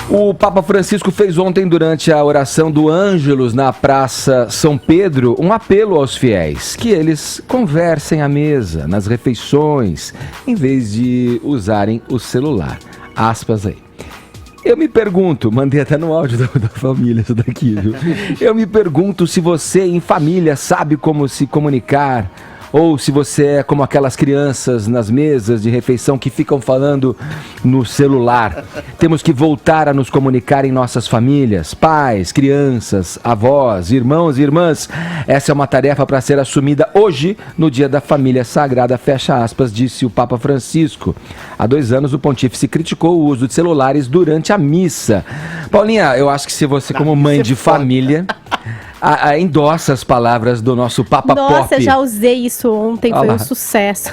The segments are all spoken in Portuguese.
O Papa Francisco fez ontem, durante a oração do Ângelus na Praça São Pedro, um apelo aos fiéis, que eles conversem à mesa, nas refeições, em vez de usarem o celular. Aspas aí. Eu me pergunto, mandei até no áudio da família isso daqui, viu? Eu me pergunto se você, em família, sabe como se comunicar, ou se você é como aquelas crianças nas mesas de refeição que ficam falando no celular. Temos que voltar a nos comunicar em nossas famílias, pais, crianças, avós, irmãos e irmãs. Essa é uma tarefa para ser assumida hoje, no Dia da Família Sagrada, fecha aspas, disse o Papa Francisco. Há 2 anos o pontífice criticou o uso de celulares durante a missa. Paulinha, eu acho que se você, como mãe de família, endossa as palavras do nosso Papa Pop. Nossa, já usei isso ontem, foi um sucesso.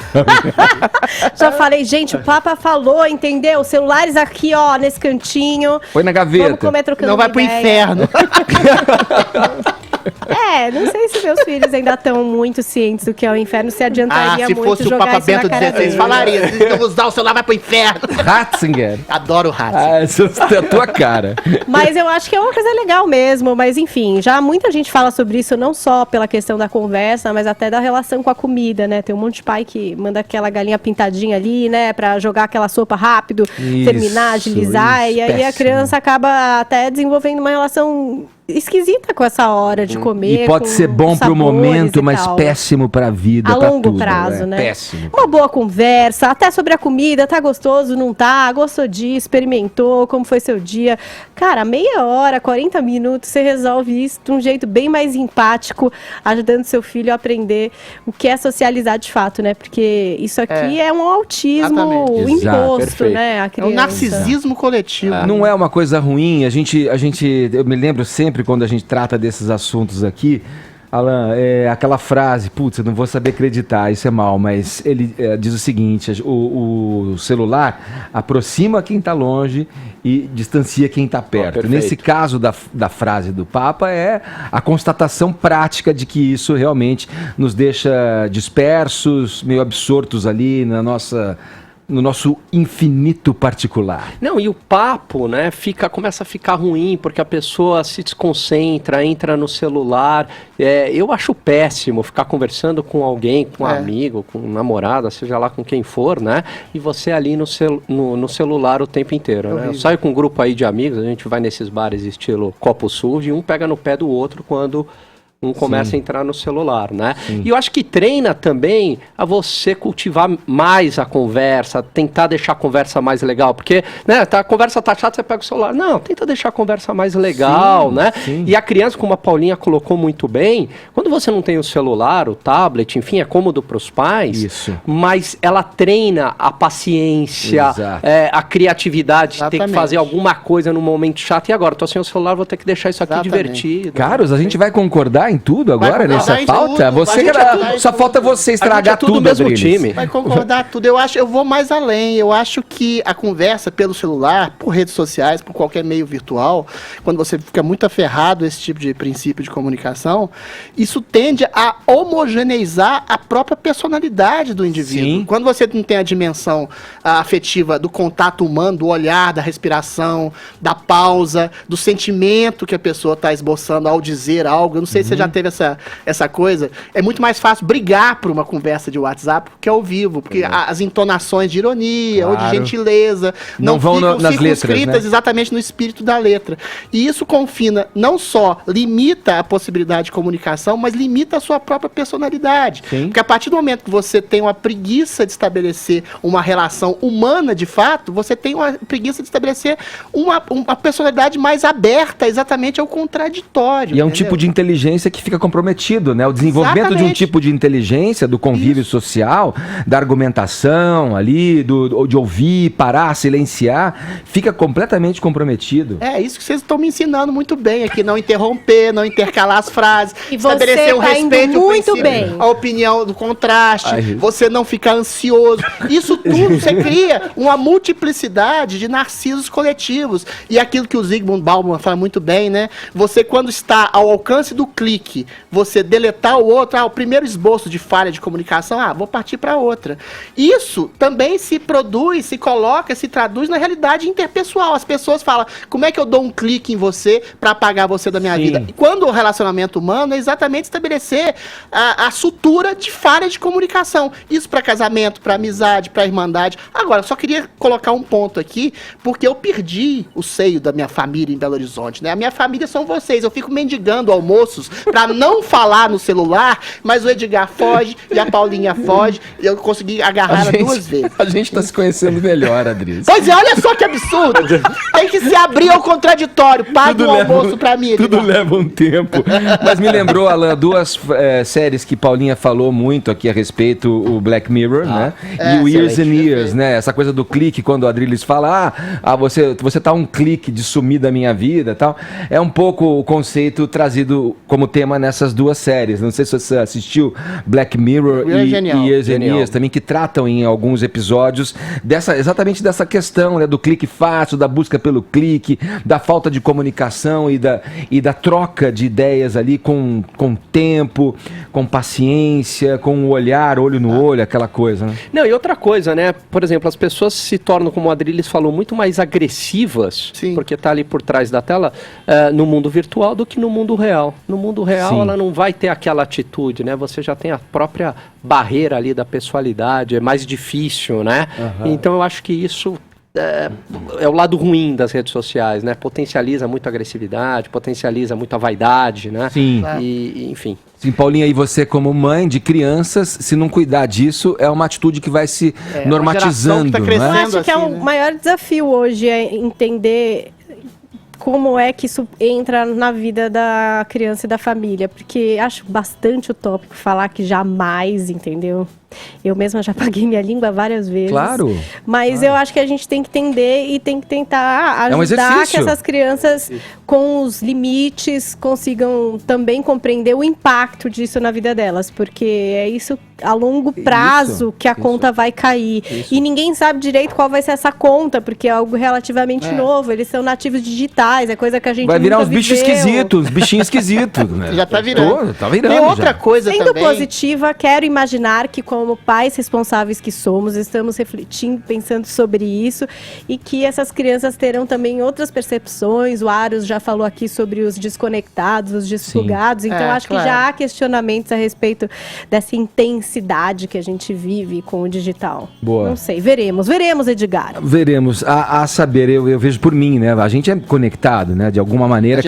Já falei, gente, o Papa falou, entendeu? Celulares aqui, ó, nesse cantinho. Põe na gaveta. Vamos comer trocando Não vai pro inferno. Não sei se meus filhos ainda estão muito cientes do que é o inferno, se adiantaria se muito fosse o jogar Papa isso na Bento cara XVI, deles. falaria, se não usar o celular, vai pro inferno. Ratzinger. Adoro o Ratzinger. Essa é a tua cara. Mas eu acho que é uma coisa legal mesmo, mas enfim, já muita gente fala sobre isso, não só pela questão da conversa, mas até da relação com a comida, né? Tem um monte de pai que manda aquela galinha pintadinha ali, né, pra jogar aquela sopa rápido, terminar, agilizar, e aí péssimo. A criança acaba até desenvolvendo uma relação esquisita com essa hora de comer. E pode ser bom pro momento, mas péssimo pra vida, a longo prazo, né? Péssimo. Uma boa conversa, até sobre a comida, tá gostoso, não tá? Gostou disso, experimentou, como foi seu dia? Cara, meia hora, 40 minutos, você resolve isso de um jeito bem mais empático, ajudando seu filho a aprender o que é socializar de fato, né? Porque isso aqui é um autismo imposto, né? A criança. É um narcisismo coletivo. Não é uma coisa ruim, eu me lembro sempre quando a gente trata desses assuntos aqui, Alan, aquela frase, putz, eu não vou saber acreditar, isso é mal, mas ele diz o seguinte, o celular aproxima quem está longe e distancia quem está perto. Nesse caso da frase do Papa, é a constatação prática de que isso realmente nos deixa dispersos, meio absortos ali no nosso infinito particular. Não, e o papo, né, começa a ficar ruim, porque a pessoa se desconcentra, entra no celular. Eu acho péssimo ficar conversando com alguém, com um amigo, com um namorado, seja lá com quem for, né, e você ali no celular o tempo inteiro, né? Eu saio com um grupo aí de amigos, a gente vai nesses bares estilo Copo Sul, e um pega no pé do outro quando começa a entrar no celular, né? Sim. E eu acho que treina também a você cultivar mais a conversa, tentar deixar a conversa mais legal, porque, né, a conversa tá chata, você pega o celular. Não, tenta deixar a conversa mais legal, né? Sim. E a criança, como a Paulinha colocou muito bem, quando você não tem o celular, o tablet, enfim, é cômodo para os pais, mas ela treina a paciência, a criatividade, de ter que fazer alguma coisa num momento chato. E agora, tô sem o celular, vou ter que deixar isso aqui divertido. Carlos, a gente vai concordar em tudo agora nessa pauta? Só falta você estragar tudo mesmo time. Vai concordar tudo. Eu vou mais além. Eu acho que a conversa pelo celular, por redes sociais, por qualquer meio virtual, quando você fica muito aferrado a esse tipo de princípio de comunicação, isso tende a homogeneizar a própria personalidade do indivíduo. Sim. Quando você não tem a dimensão afetiva do contato humano, do olhar, da respiração, da pausa, do sentimento que a pessoa está esboçando ao dizer algo, eu não sei se você já teve essa coisa, é muito mais fácil brigar por uma conversa de WhatsApp que ao vivo, porque as entonações de ironia ou de gentileza não vão nas letras, né? Exatamente no espírito da letra. E isso confina, não só limita a possibilidade de comunicação, mas limita a sua própria personalidade. Sim. Porque a partir do momento que você tem uma preguiça de estabelecer uma relação humana de fato, você tem uma preguiça de estabelecer uma personalidade mais aberta exatamente ao contraditório. E é um tipo de inteligência que fica comprometido, né? O desenvolvimento de um tipo de inteligência, do convívio social, da argumentação ali, de ouvir, parar, silenciar, fica completamente comprometido. É isso que vocês estão me ensinando muito bem aqui, não interromper, não intercalar as frases, e estabelecer o respeito, muito bem. A opinião do contraste, você não ficar ansioso. Isso tudo você cria uma multiplicidade de narcisos coletivos. E aquilo que o Zygmunt Bauman fala muito bem, né? Você, quando está ao alcance do clima, clique, você deletar o outro, o primeiro esboço de falha de comunicação, vou partir para outra. Isso também se produz, se coloca, se traduz na realidade interpessoal. As pessoas falam, como é que eu dou um clique em você para apagar você da minha vida? E quando o relacionamento humano é exatamente estabelecer a sutura de falha de comunicação. Isso para casamento, para amizade, para irmandade. Agora, eu só queria colocar um ponto aqui, porque eu perdi o seio da minha família em Belo Horizonte, né? A minha família são vocês. Eu fico mendigando almoços para não falar no celular, mas o Edgar foge e a Paulinha foge. E eu consegui agarrar ela 2 vezes. A gente tá se conhecendo melhor, Adriles. Pois é, olha só que absurdo. Tem que se abrir ao contraditório. Pague o almoço pra mim, Edgar. Tudo leva um tempo. Mas me lembrou, Alan, 2 séries que Paulinha falou muito aqui a respeito, o Black Mirror, né? E o Years and Years, né? Essa coisa do clique, quando o Adriles fala, você tá um clique de sumir da minha vida e tal. É um pouco o conceito trazido como tema nessas 2 séries. Não sei se você assistiu Black Mirror e Years and Years também, que tratam em alguns episódios exatamente dessa questão, né, do clique fácil, da busca pelo clique, da falta de comunicação e da troca de ideias ali com tempo, com paciência, com o olhar, olho no olho, aquela coisa, né? Não, e outra coisa, né? Por exemplo, as pessoas se tornam, como o Adriles falou, muito mais agressivas, porque tá ali por trás da tela, no mundo virtual do que no mundo real. No mundo real, ela não vai ter aquela atitude, né? Você já tem a própria barreira ali da pessoalidade, é mais difícil, né? Então eu acho que isso é o lado ruim das redes sociais, né? Potencializa muito a agressividade, potencializa muito a vaidade, né? Sim. E enfim. Sim, Paulinha, e você como mãe de crianças, se não cuidar disso, é uma atitude que vai se normatizando, tá né? Eu acho que assim, o maior desafio hoje é entender como é que isso entra na vida da criança e da família, porque acho bastante utópico falar que jamais, entendeu? Eu mesma já paguei minha língua várias vezes. Claro. Mas eu acho que a gente tem que entender e tem que tentar ajudar que essas crianças, com os limites, consigam também compreender o impacto disso na vida delas. Porque é isso a longo prazo que a conta vai cair. E ninguém sabe direito qual vai ser essa conta, porque é algo relativamente novo. Eles são nativos digitais, é coisa que a gente vai virar uns viveu. bichos esquisitos, bichinhos esquisitos. Né? Já tá virando. Tá virando. Tem outra coisa Sendo também. positiva, quero imaginar que como pais responsáveis que somos, estamos refletindo, pensando sobre isso e que essas crianças terão também outras percepções. O Aros já falou aqui sobre os desconectados, os desfugados. Então, acho que já há questionamentos a respeito dessa intensidade que a gente vive com o digital. Boa. Não sei, veremos, Edgar. Veremos. A saber, eu vejo por mim, né? A gente é conectado, né? De alguma maneira,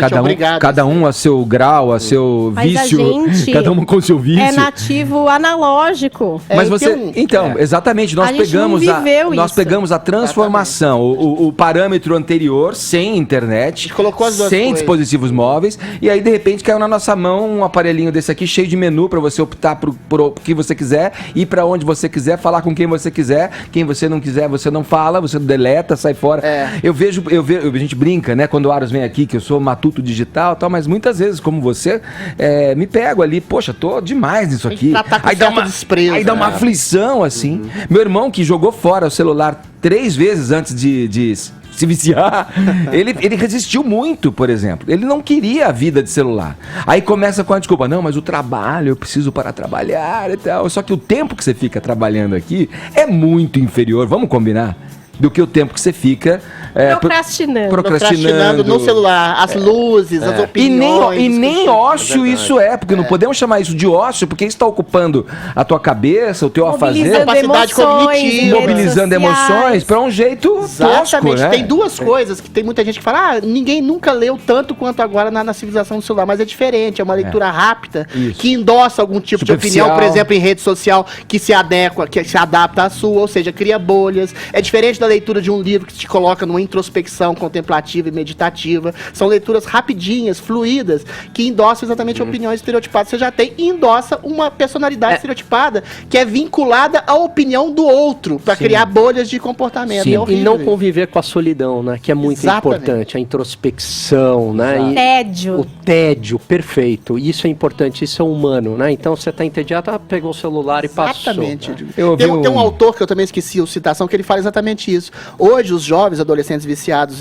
cada um a seu grau, a seu vício. A gente cada um com seu vício. é nativo analógico. Mas você... Então, exatamente, nós pegamos a transformação, o parâmetro anterior, sem internet, colocou as duas sem coisas. Dispositivos móveis, e aí de repente caiu na nossa mão um aparelhinho desse aqui, cheio de menu para você optar por o que você quiser, ir para onde você quiser, falar com quem você quiser, quem você não quiser, você não fala, você deleta, sai fora. Eu vejo, a gente brinca, né, quando o Aros vem aqui, que eu sou matuto digital e tal, mas muitas vezes, como você, me pego ali, poxa, tô demais nisso aqui. Aí dá uma aflição, assim. Meu irmão, que jogou fora o celular 3 vezes antes de se viciar, ele resistiu muito, por exemplo. Ele não queria a vida de celular. Aí começa com a desculpa, não, mas o trabalho, eu preciso para trabalhar e tal. Só que o tempo que você fica trabalhando aqui é muito inferior, vamos combinar? Do que o tempo que você fica procrastinando no celular, as luzes, as opiniões. E nem ócio isso porque não podemos chamar isso de ócio, porque isso está ocupando a tua cabeça, o teu afazer, capacidade cognitiva, mobilizando emoções para um jeito tosco, né? Tem 2 coisas que tem muita gente que fala, ninguém nunca leu tanto quanto agora na civilização do celular, mas é diferente, é uma leitura rápida, que endossa algum tipo de opinião, por exemplo, em rede social, que se adequa, que se adapta à sua, ou seja, cria bolhas. É diferente da leitura de um livro que te coloca numa introspecção contemplativa e meditativa. São leituras rapidinhas, fluídas, que endossam exatamente opiniões estereotipadas. Você já tem e endossa uma personalidade estereotipada que é vinculada à opinião do outro, para criar bolhas de comportamento. E não conviver com a solidão, né? Que é muito importante. A introspecção, né? O tédio, perfeito. Isso é importante, isso é humano, né? Então você tá entediado, pegou o celular e passou. Exatamente. Né? Tem um autor que eu também esqueci a citação, que ele fala exatamente isso. isso. Hoje, os jovens, adolescentes viciados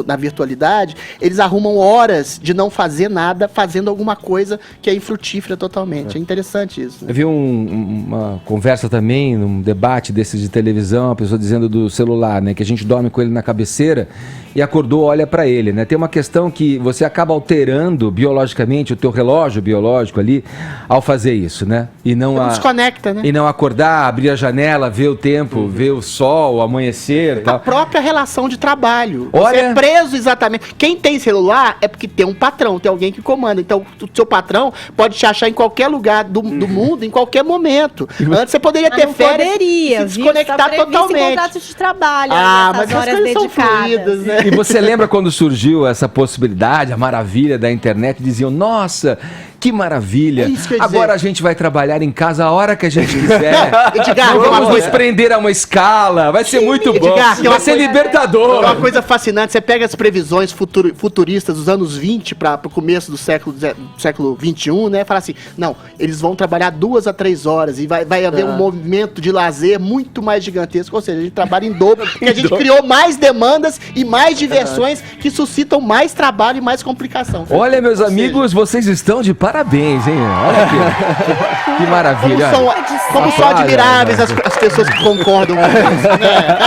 na virtualidade, eles arrumam horas de não fazer nada, fazendo alguma coisa que é infrutífera totalmente. É interessante isso. Né? Eu vi uma conversa também, num debate desses de televisão, a pessoa dizendo do celular, né? Que a gente dorme com ele na cabeceira e acordou, olha para ele, né? Tem uma questão que você acaba alterando biologicamente o teu relógio biológico ali ao fazer isso, né? E não desconecta, né? E não acordar, abrir a janela, ver o tempo, ver o sol, o amanhecer, tal. A própria relação de trabalho. Olha... Você é preso exatamente. Quem tem celular é porque tem um patrão, tem alguém que comanda. Então, o seu patrão pode te achar em qualquer lugar do mundo, em qualquer momento. Antes você poderia ter férias poderia, e se desconectar totalmente. Contratos de trabalho, mas horas as coisas são dedicadas. fluídas, né? E você lembra quando surgiu essa possibilidade, a maravilha da internet? Diziam, nossa, que maravilha. Agora a gente vai trabalhar em casa a hora que a gente quiser. Edgar, vamos nos prender a uma escala. Vai ser muito bom. Vai ser libertador. É uma coisa fascinante. Você pega as previsões futuristas dos anos 20 para o começo do século 21, né? Fala assim, não, eles vão trabalhar 2 a 3 horas e vai haver um movimento de lazer muito mais gigantesco. Ou seja, a gente trabalha em dobro, porque a gente criou mais demandas e mais diversões que suscitam mais trabalho e mais complicação. Olha, meus amigos, vocês estão de parabéns, hein? Olha aqui. Que maravilha. Como são admiráveis as pessoas que concordam com isso, né?